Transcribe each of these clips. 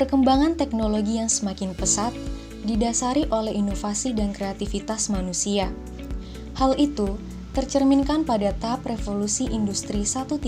Perkembangan teknologi yang semakin pesat didasari oleh inovasi dan kreativitas manusia. Hal itu tercerminkan pada tahap revolusi industri 1.0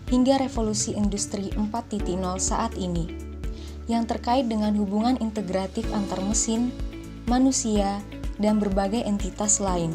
hingga revolusi industri 4.0 saat ini, yang terkait dengan hubungan integratif antar mesin, manusia, dan berbagai entitas lain.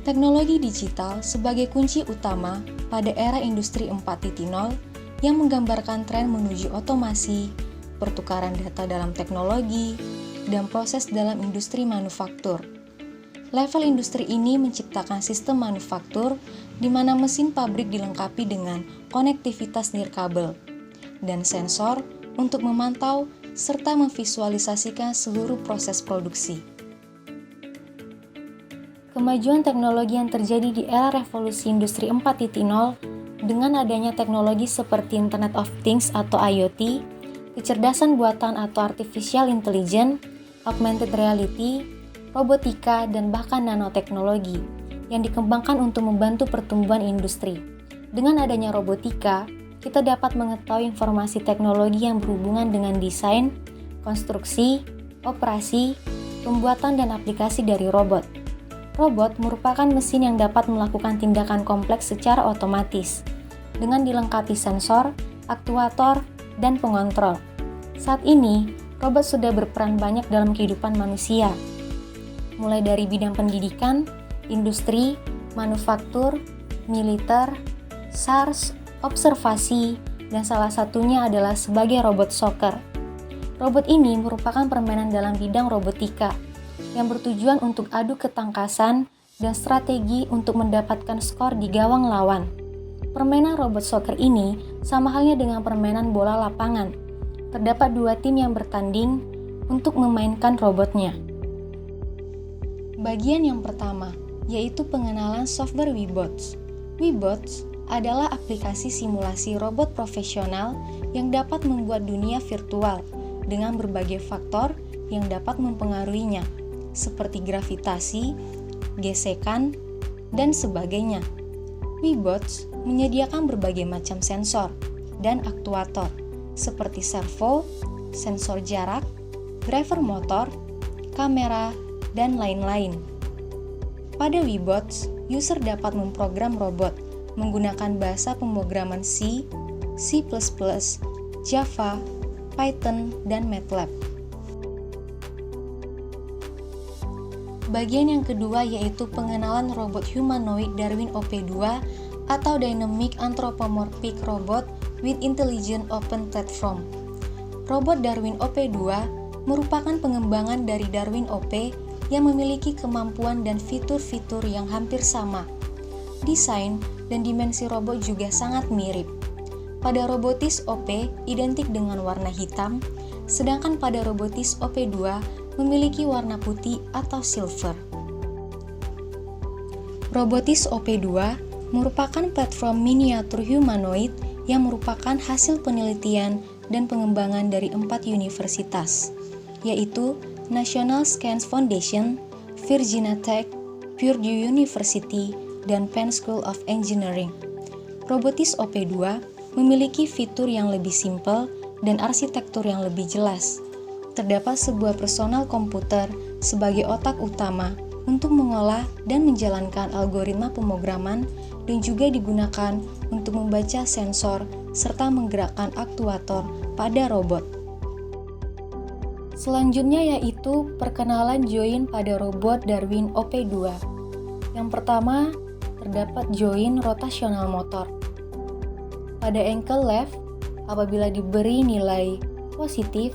Teknologi digital sebagai kunci utama pada era industri 4.0 yang menggambarkan tren menuju otomasi, pertukaran data dalam teknologi, dan proses dalam industri manufaktur. Level industri ini menciptakan sistem manufaktur di mana mesin pabrik dilengkapi dengan konektivitas nirkabel dan sensor untuk memantau serta memvisualisasikan seluruh proses produksi. Kemajuan teknologi yang terjadi di era revolusi industri 4.0 dengan adanya teknologi seperti Internet of Things atau IoT, kecerdasan buatan atau artificial intelligence, augmented reality, robotika, dan bahkan nanoteknologi yang dikembangkan untuk membantu pertumbuhan industri. Dengan adanya robotika, kita dapat mengetahui informasi teknologi yang berhubungan dengan desain, konstruksi, operasi, pembuatan, dan aplikasi dari robot. Robot merupakan mesin yang dapat melakukan tindakan kompleks secara otomatis, dengan dilengkapi sensor, aktuator, dan pengontrol. Saat ini, robot sudah berperan banyak dalam kehidupan manusia, mulai dari bidang pendidikan, industri, manufaktur, militer, SARS, observasi, dan salah satunya adalah sebagai robot soccer. Robot ini merupakan permainan dalam bidang robotika, yang bertujuan untuk adu ketangkasan dan strategi untuk mendapatkan skor di gawang lawan. Permainan robot soccer ini sama halnya dengan permainan bola lapangan. Terdapat dua tim yang bertanding untuk memainkan robotnya. Bagian yang pertama, yaitu pengenalan software Webots. Webots adalah aplikasi simulasi robot profesional yang dapat membuat dunia virtual dengan berbagai faktor yang dapat mempengaruhinya, seperti gravitasi, gesekan, dan sebagainya. Webots menyediakan berbagai macam sensor dan aktuator, seperti servo, sensor jarak, driver motor, kamera, dan lain-lain. Pada Webots, user dapat memprogram robot menggunakan bahasa pemrograman C, C++, Java, Python, dan MATLAB. Bagian yang kedua yaitu pengenalan robot humanoid Darwin OP2 atau Dynamic Anthropomorphic Robot with Intelligent Open Platform. Robot Darwin OP2 merupakan pengembangan dari Darwin OP yang memiliki kemampuan dan fitur-fitur yang hampir sama. Desain dan dimensi robot juga sangat mirip. Pada Robotis OP identik dengan warna hitam, sedangkan pada Robotis OP2 memiliki warna putih atau silver. Robotis OP2 merupakan platform miniatur humanoid yang merupakan hasil penelitian dan pengembangan dari 4 universitas, yaitu National Science Foundation, Virginia Tech, Purdue University, dan Penn School of Engineering. Robotis OP2 memiliki fitur yang lebih simpel dan arsitektur yang lebih jelas. Terdapat sebuah personal komputer sebagai otak utama untuk mengolah dan menjalankan algoritma pemrograman dan juga digunakan untuk membaca sensor serta menggerakkan aktuator pada robot. Selanjutnya yaitu perkenalan join pada robot Darwin OP2. Yang pertama, terdapat join rotasional motor. Pada ankle left, apabila diberi nilai positif,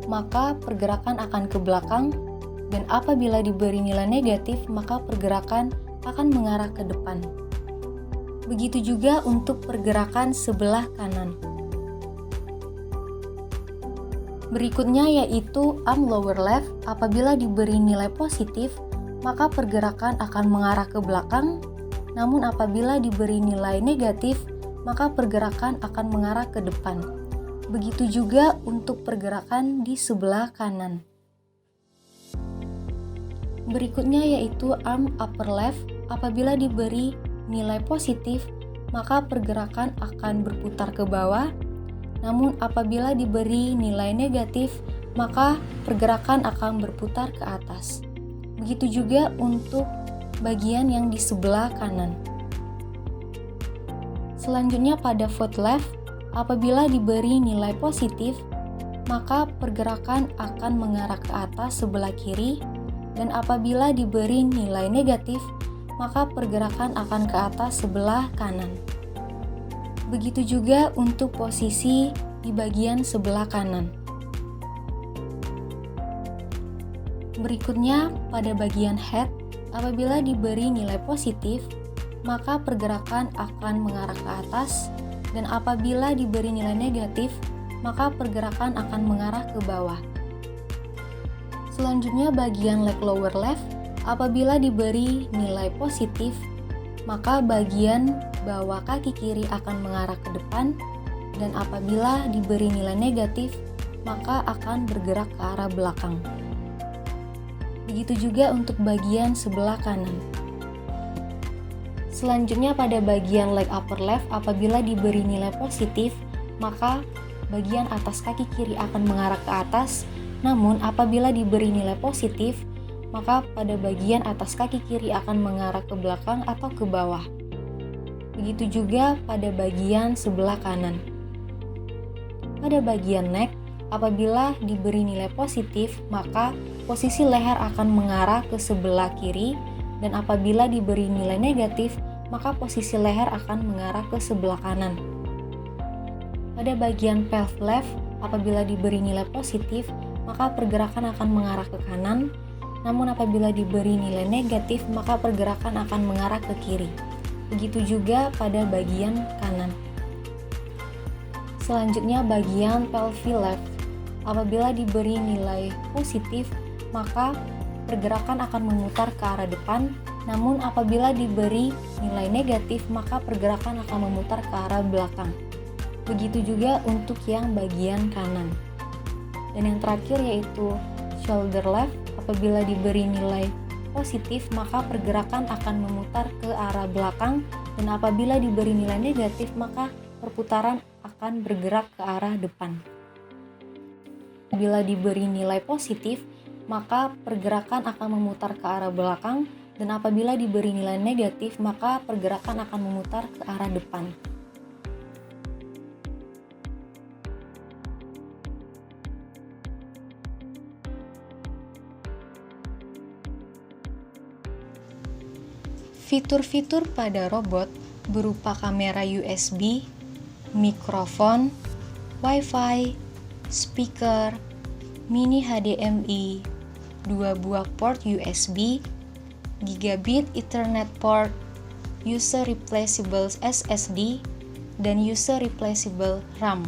maka pergerakan akan ke belakang, dan apabila diberi nilai negatif, maka pergerakan akan mengarah ke depan. Begitu juga untuk pergerakan sebelah kanan. Berikutnya yaitu arm lower left, apabila diberi nilai positif, maka pergerakan akan mengarah ke belakang, namun apabila diberi nilai negatif, maka pergerakan akan mengarah ke depan. Begitu juga untuk pergerakan di sebelah kanan. Berikutnya yaitu arm upper left, apabila diberi nilai positif, maka pergerakan akan berputar ke bawah, Namun apabila diberi nilai negatif, maka pergerakan akan berputar ke atas. Begitu juga untuk bagian yang di sebelah kanan. Selanjutnya pada foot left, apabila diberi nilai positif, maka pergerakan akan mengarah ke atas sebelah kiri, dan apabila diberi nilai negatif, maka pergerakan akan ke atas sebelah kanan. Begitu juga untuk posisi di bagian sebelah kanan. Berikutnya, pada bagian head, apabila diberi nilai positif, maka pergerakan akan mengarah ke atas, dan apabila diberi nilai negatif, maka pergerakan akan mengarah ke bawah. Selanjutnya bagian leg lower left, apabila diberi nilai positif, maka bagian bawah kaki kiri akan mengarah ke depan, dan apabila diberi nilai negatif, maka akan bergerak ke arah belakang. Begitu juga untuk bagian sebelah kanan. Selanjutnya pada bagian leg upper left, apabila diberi nilai positif, maka bagian atas kaki kiri akan mengarah ke atas, namun apabila diberi nilai positif, maka pada bagian atas kaki kiri akan mengarah ke belakang atau ke bawah. Begitu juga pada bagian sebelah kanan. Pada bagian neck, apabila diberi nilai positif, maka posisi leher akan mengarah ke sebelah kiri, dan apabila diberi nilai negatif, maka posisi leher akan mengarah ke sebelah kanan. Pada bagian pelv left, apabila diberi nilai positif, maka pergerakan akan mengarah ke kanan, namun apabila diberi nilai negatif, maka pergerakan akan mengarah ke kiri. Begitu juga pada bagian kanan. Selanjutnya bagian pelvi left, apabila diberi nilai positif, maka pergerakan akan memutar ke arah depan, namun apabila diberi nilai negatif, maka pergerakan akan memutar ke arah belakang. Begitu juga untuk yang bagian kanan. Dan yang terakhir yaitu shoulder left, apabila diberi nilai positif, maka pergerakan akan memutar ke arah belakang, dan apabila diberi nilai negatif, maka perputaran akan bergerak ke arah depan. Bila diberi nilai positif, maka pergerakan akan memutar ke arah belakang, dan apabila diberi nilai negatif, maka pergerakan akan memutar ke arah depan. Fitur-fitur pada robot berupa kamera USB, mikrofon, Wi-Fi, speaker, mini HDMI, 2 buah port USB, gigabit Ethernet port, user replaceable SSD, dan user replaceable RAM.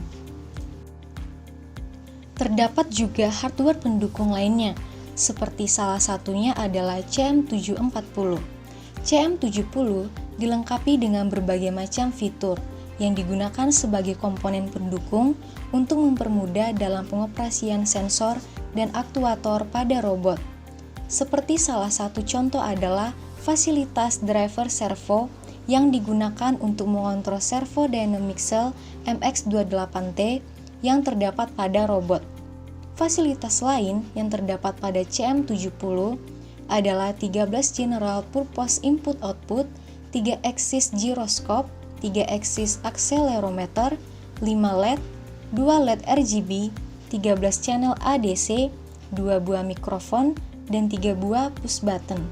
Terdapat juga hardware pendukung lainnya, seperti salah satunya adalah CM740. CM70 dilengkapi dengan berbagai macam fitur yang digunakan sebagai komponen pendukung untuk mempermudah dalam pengoperasian sensor dan aktuator pada robot. Seperti salah satu contoh adalah fasilitas driver servo yang digunakan untuk mengontrol servo dynamic cell MX28T yang terdapat pada robot. Fasilitas lain yang terdapat pada CM70 adalah 13 general purpose input-output, 3 axis gyroscope, 3 axis accelerometer, 5 LED, 2 LED RGB, 13 channel ADC, 2 buah mikrofon, dan 3 buah push button.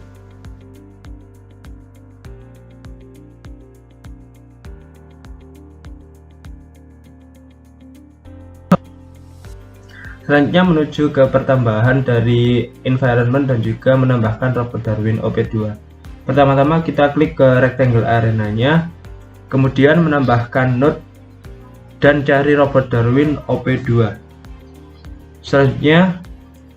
Selanjutnya menuju ke pertambahan dari environment dan juga menambahkan robot Darwin OP2. Pertama-tama kita klik ke rectangle arenanya, kemudian menambahkan node dan cari robot Darwin OP2. Selanjutnya,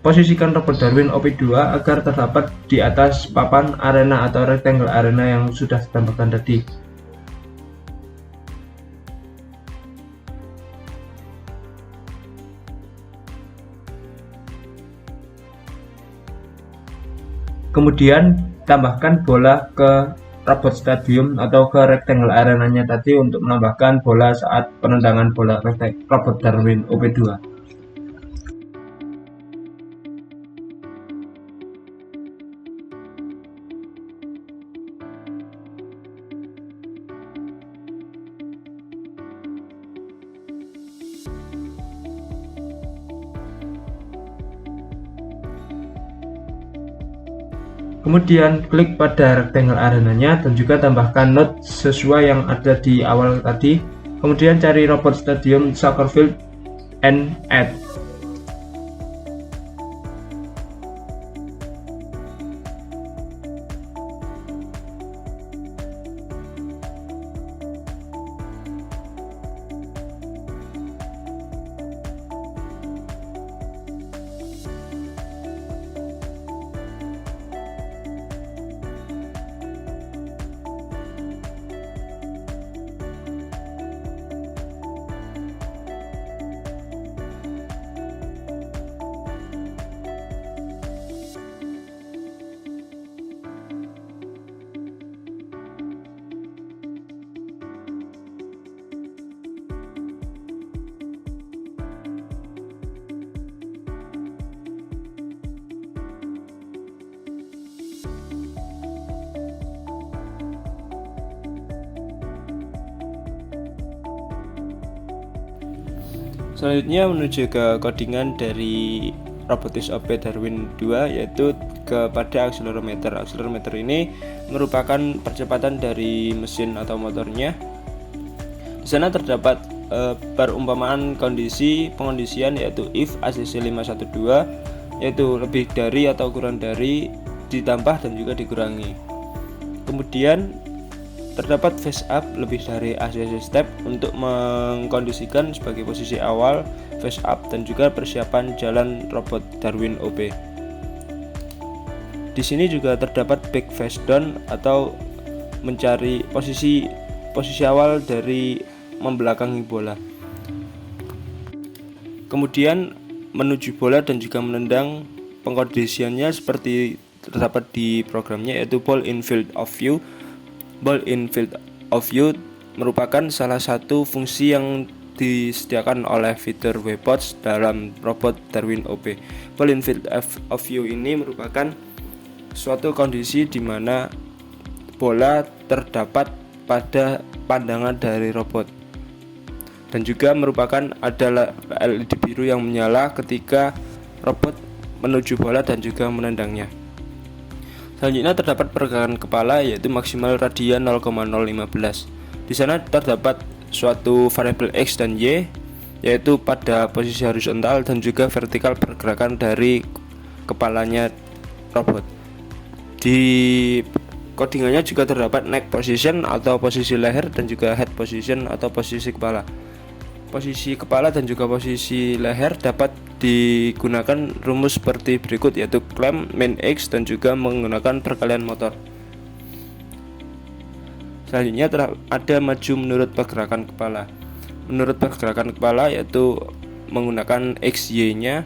posisikan robot Darwin OP2 agar terdapat di atas papan arena atau rectangle arena yang sudah ditambahkan tadi. Kemudian tambahkan bola ke robot stadium atau ke rectangle arenanya tadi untuk menambahkan bola saat penendangan bola robot Darwin OP2. Kemudian klik pada rectangle arenanya dan juga tambahkan node sesuai yang ada di awal tadi. Kemudian cari robot stadium soccer field and add. Selanjutnya menuju ke codingan dari Robotics OP Darwin 2, yaitu kepada akselerometer. Akselerometer ini merupakan percepatan dari mesin atau motornya. Di sana terdapat perumpamaan pengondisian yaitu if ACC 512, yaitu lebih dari atau kurang dari, ditambah dan juga dikurangi. Kemudian terdapat phase up lebih dari ACC step untuk mengkondisikan sebagai posisi awal phase up dan juga persiapan jalan robot Darwin OP. Di sini juga terdapat back phase down atau mencari posisi awal dari membelakangi bola. Kemudian menuju bola dan juga menendang, pengkondisiannya seperti terdapat di programnya, yaitu ball in field of view. Ball in field of view merupakan salah satu fungsi yang disediakan oleh fitur Webots dalam robot Darwin OP. Ball in field of view ini merupakan suatu kondisi di mana bola terdapat pada pandangan dari robot, dan juga merupakan ada LED biru yang menyala ketika robot menuju bola dan juga menendangnya. Selanjutnya terdapat pergerakan kepala, yaitu maksimal radian 0,015. Di sana terdapat suatu variabel X dan Y, yaitu pada posisi horizontal dan juga vertikal pergerakan dari kepalanya robot. Di codingannya juga terdapat neck position atau posisi leher dan juga head position atau posisi kepala. Posisi kepala dan juga posisi leher dapat digunakan rumus seperti berikut, yaitu clamp, min X, dan juga menggunakan perkalian motor. Selanjutnya ada maju menurut pergerakan kepala. Menurut pergerakan kepala yaitu menggunakan X, Y-nya.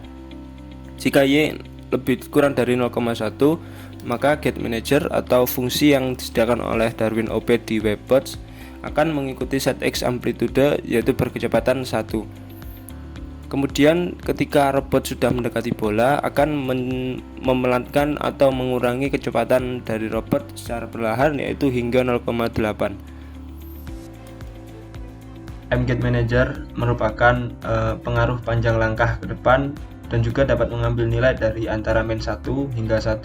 Jika Y lebih kurang dari 0,1, maka Gate Manager atau fungsi yang disediakan oleh Darwin OP di Webots akan mengikuti set X amplitude, yaitu berkecepatan 1. Kemudian ketika robot sudah mendekati bola, akan memelankan atau mengurangi kecepatan dari robot secara perlahan, yaitu hingga 0,8. Gate Manager merupakan pengaruh panjang langkah ke depan dan juga dapat mengambil nilai dari antara min 1 hingga 1.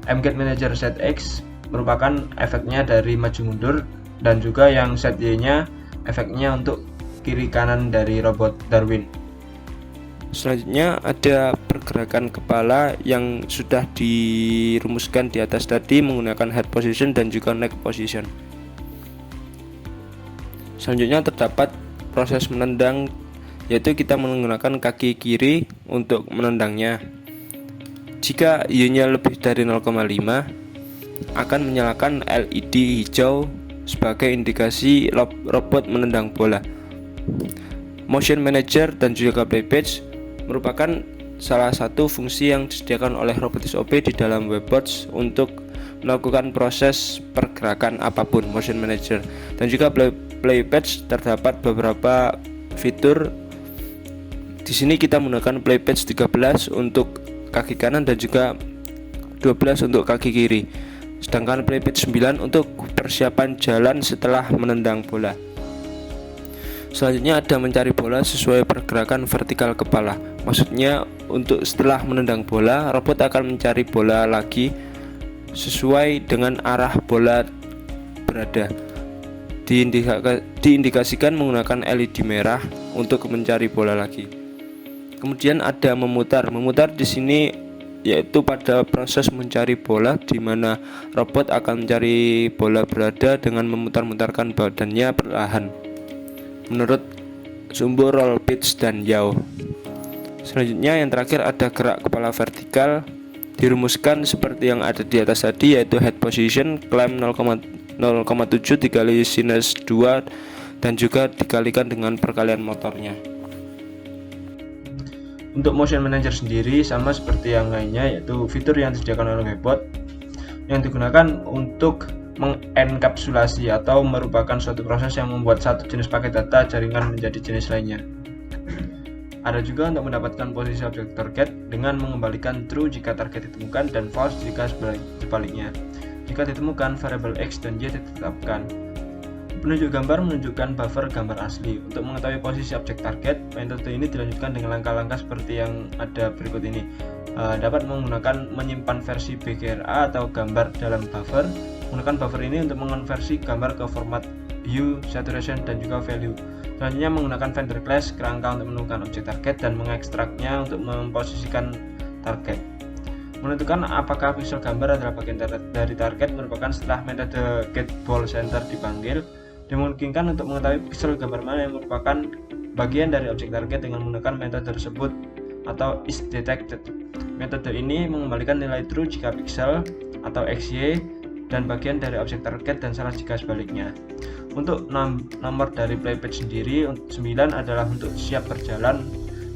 Gate Manager set X merupakan efeknya dari maju mundur, dan juga yang set Y-nya efeknya untuk kiri kanan dari robot Darwin. Selanjutnya ada pergerakan kepala yang sudah dirumuskan di atas tadi menggunakan head position dan juga neck position. Selanjutnya terdapat proses menendang, yaitu kita menggunakan kaki kiri untuk menendangnya. Jika Y-nya lebih dari 0,5, akan menyalakan LED hijau sebagai indikasi robot menendang bola. Motion Manager dan juga Play Page merupakan salah satu fungsi yang disediakan oleh Robotics OP di dalam Webots untuk melakukan proses pergerakan apapun, motion manager. Dan juga play page terdapat beberapa fitur. Di sini kita menggunakan play page 13 untuk kaki kanan dan juga 12 untuk kaki kiri. Sedangkan play page 9 untuk persiapan jalan setelah menendang bola. Selanjutnya ada mencari bola sesuai pergerakan vertikal kepala. Maksudnya untuk setelah menendang bola, robot akan mencari bola lagi sesuai dengan arah bola berada. Diindikasikan menggunakan LED merah untuk mencari bola lagi. Kemudian ada memutar. Memutar di sini yaitu pada proses mencari bola, di mana robot akan mencari bola berada dengan memutar-mutarkan badannya perlahan menurut sumber roll pitch dan yaw. Selanjutnya yang terakhir ada gerak kepala vertikal. Dirumuskan seperti yang ada di atas tadi, yaitu head position climb 0,7 dikali sinus 2 dan juga dikalikan dengan perkalian motornya. Untuk motion manager sendiri sama seperti yang lainnya, yaitu fitur yang disediakan oleh Webot yang digunakan untuk mengenkapsulasi atau merupakan suatu proses yang membuat satu jenis paket data jaringan menjadi jenis lainnya. Ada juga untuk mendapatkan posisi objek target dengan mengembalikan true jika target ditemukan dan false jika sebaliknya. Jika ditemukan, variabel X dan Y ditetapkan. Penunjuk gambar menunjukkan buffer gambar asli. Untuk mengetahui posisi objek target, metode ini dilanjutkan dengan langkah-langkah seperti yang ada berikut ini. Dapat menggunakan menyimpan versi BGRA atau gambar dalam buffer. Menggunakan buffer ini untuk mengonversi gambar ke format hue, saturation, dan juga value. Selanjutnya menggunakan vendor class kerangka untuk menemukan objek target dan mengekstraknya untuk memposisikan target. Menentukan apakah pixel gambar adalah bagian dari target merupakan setelah metode get ball center dipanggil. Dimungkinkan untuk mengetahui pixel gambar mana yang merupakan bagian dari objek target dengan menggunakan metode tersebut atau is detected. Metode ini mengembalikan nilai true jika pixel atau XY dan bagian dari objek target dan salah jika sebaliknya. Untuk nomor dari play page sendiri, 9 adalah untuk siap berjalan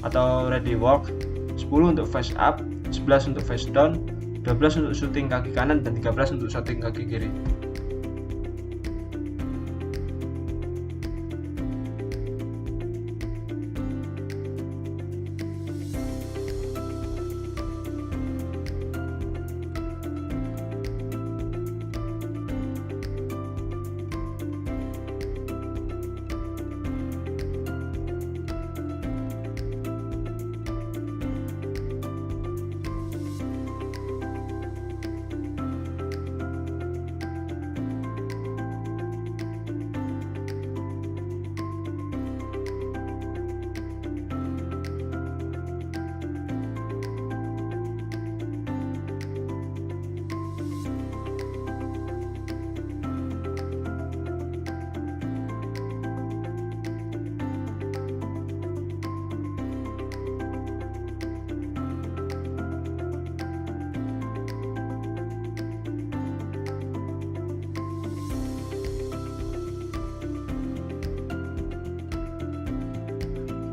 atau ready walk, 10 untuk face up, 11 untuk face down, 12 untuk shooting kaki kanan, dan 13 untuk shooting kaki kiri.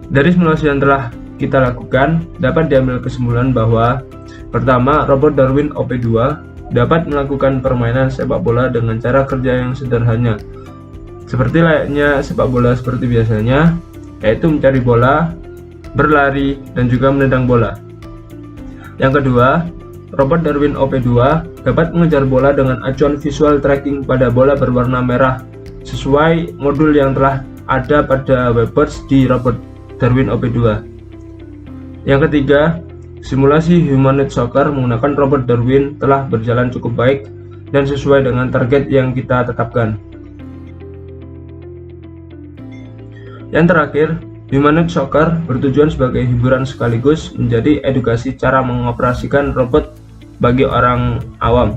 Dari simulasi yang telah kita lakukan, dapat diambil kesimpulan bahwa pertama, robot Darwin OP2 dapat melakukan permainan sepak bola dengan cara kerja yang sederhana, seperti layaknya sepak bola seperti biasanya, yaitu mencari bola, berlari, dan juga menendang bola. Yang kedua, robot Darwin OP2 dapat mengejar bola dengan acuan visual tracking pada bola berwarna merah sesuai modul yang telah ada pada Webot di robot Darwin OP2. Yang ketiga, simulasi humanoid soccer menggunakan robot Darwin telah berjalan cukup baik dan sesuai dengan target yang kita tetapkan. Yang terakhir, humanoid soccer bertujuan sebagai hiburan sekaligus menjadi edukasi cara mengoperasikan robot bagi orang awam.